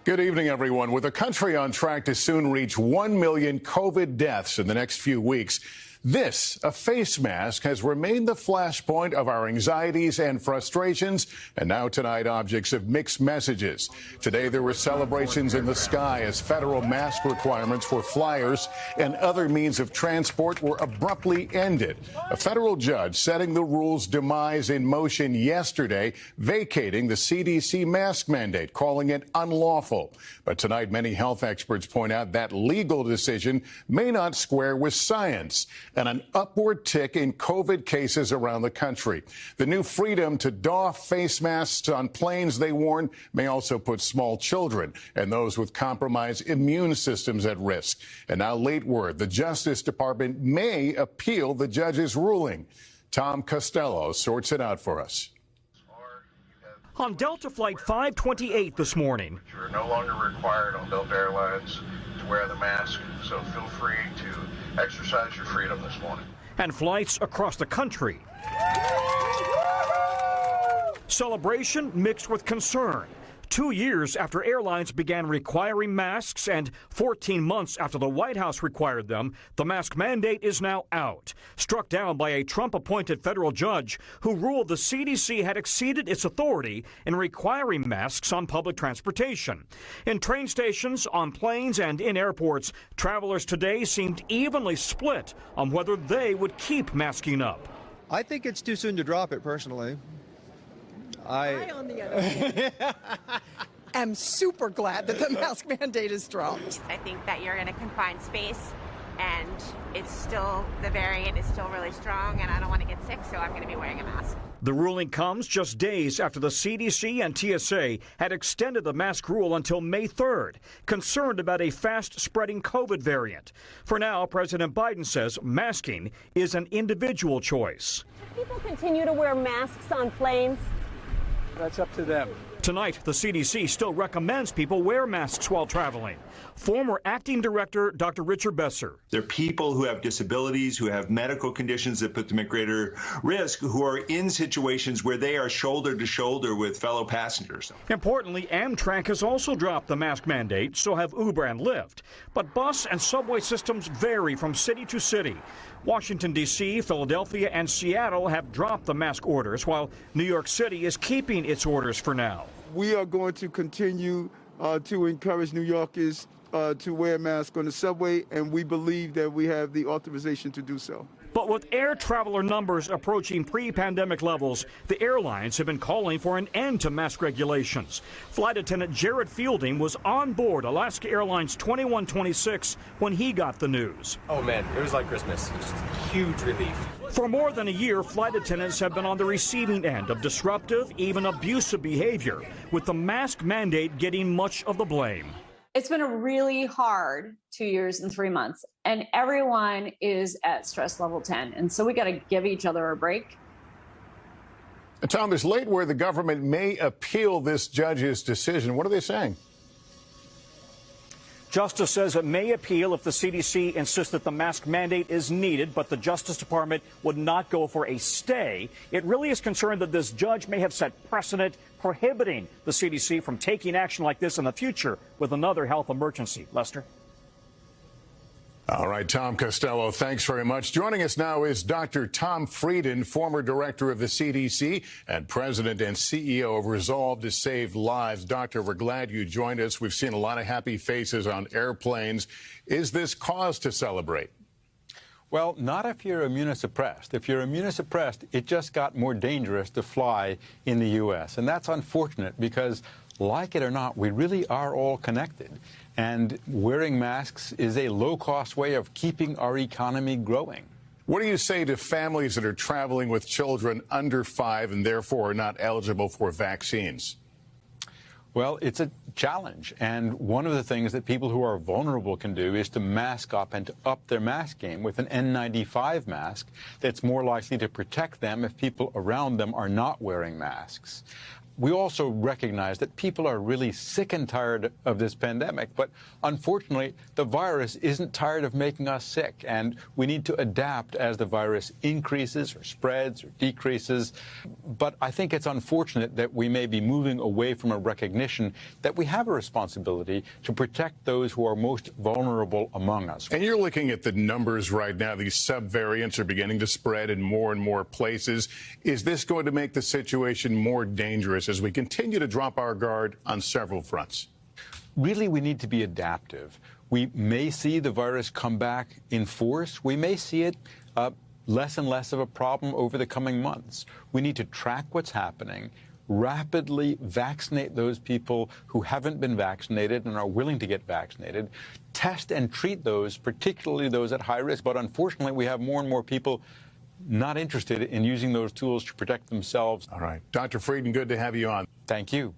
Good evening, everyone. With the country on track to soon reach 1 million COVID deaths in the next few weeks, this, a face mask, has remained the flashpoint of our anxieties and frustrations, and now tonight, objects of mixed messages. Today, there were celebrations in the sky as federal mask requirements for flyers and other means of transport were abruptly ended. A federal judge setting the rule's demise in motion yesterday, vacating the CDC mask mandate, calling it unlawful. But tonight, many health experts point out that legal decision may not square with science and an upward tick in COVID cases around the country. The new freedom to doff face masks on planes, they warn, may also put small children and those with compromised immune systems at risk. And now late word, the Justice Department may appeal the judge's ruling. Tom Costello sorts it out for us. On Delta Flight 528 this morning. You are no longer required on Delta Airlines to wear the mask, so feel free to exercise your freedom this morning. And flights across the country. Celebration mixed with concern. 2 years after airlines began requiring masks and 14 months after the White House required them, the mask mandate is now out, struck down by a Trump-appointed federal judge who ruled the CDC had exceeded its authority in requiring masks on public transportation. In train stations, on planes, and in airports, travelers today seemed evenly split on whether they would keep masking up. I think it's too soon to drop it, personally. I, on the other hand, am super glad that the mask mandate is dropped. I think that you're in a confined space, and it's still, the variant is still really strong, and I don't want to get sick, so I'm going to be wearing a mask. The ruling comes just days after the CDC and TSA had extended the mask rule until May 3rd, concerned about a fast-spreading COVID variant. For now, President Biden says masking is an individual choice. People continue to wear masks on planes. That's up to them. Tonight, the CDC still recommends people wear masks while traveling. Former acting director Dr. Richard Besser. There are people who have disabilities, who have medical conditions that put them at greater risk, who are in situations where they are shoulder to shoulder with fellow passengers. Importantly, Amtrak has also dropped the mask mandate, so have Uber and Lyft. But bus and subway systems vary from city to city. Washington, D.C., Philadelphia, and Seattle have dropped the mask orders, while New York City is keeping its orders for now. We are going to continue to encourage New Yorkers to wear masks on the subway, and we believe that we have the authorization to do so. But with air traveler numbers approaching pre-pandemic levels, the airlines have been calling for an end to mask regulations. Flight attendant Jared Fielding was on board Alaska Airlines 2126 when he got the news. Oh man, it was like Christmas. Just huge relief. For more than a year, flight attendants have been on the receiving end of disruptive, even abusive behavior, with the mask mandate getting much of the blame. It's been a really hard 2 years and 3 months, and everyone is at stress level 10. And so we got to give each other a break. And Tom, there's late where the government may appeal this judge's decision. What are they saying? Justice says it may appeal if the CDC insists that the mask mandate is needed, but the Justice Department would not go for a stay. It really is concerned that this judge may have set precedent prohibiting the CDC from taking action like this in the future with another health emergency. Lester? All right, Tom Costello, thanks very much. Joining us now is Dr. Tom Frieden, former director of the CDC and president and CEO of Resolve to Save Lives. Doctor, we're glad you joined us. We've seen a lot of happy faces on airplanes. Is this cause to celebrate? Well, not if you're immunosuppressed. If you're immunosuppressed, it just got more dangerous to fly in the U.S. And that's unfortunate because, like it or not, we really are all connected. And wearing masks is a low-cost way of keeping our economy growing. What do you say to families that are traveling with children under 5 and therefore are not eligible for vaccines? Well, it's a challenge, and one of the things that people who are vulnerable can do is to mask up and to up their mask game with an N95 mask that's more likely to protect them if people around them are not wearing masks. we also recognize that people are really sick and tired of this pandemic, but unfortunately, the virus isn't tired of making us sick, and we need to adapt as the virus increases or spreads or decreases. But I think it's unfortunate that we may be moving away from a recognition that we have a responsibility to protect those who are most vulnerable among us. And you're looking at the numbers right now. These subvariants are beginning to spread in more places. Is this going to make the situation more dangerous as we continue to drop our guard on several fronts? Really, we need to be adaptive. We may see the virus come back in force. We may see it less and less of a problem over the coming months. We need to track what's happening, rapidly vaccinate those people who haven't been vaccinated and are willing to get vaccinated, test and treat those, particularly those at high risk. But unfortunately, we have more and more people not interested in using those tools to protect themselves. All right. Dr. Frieden, good to have you on. Thank you.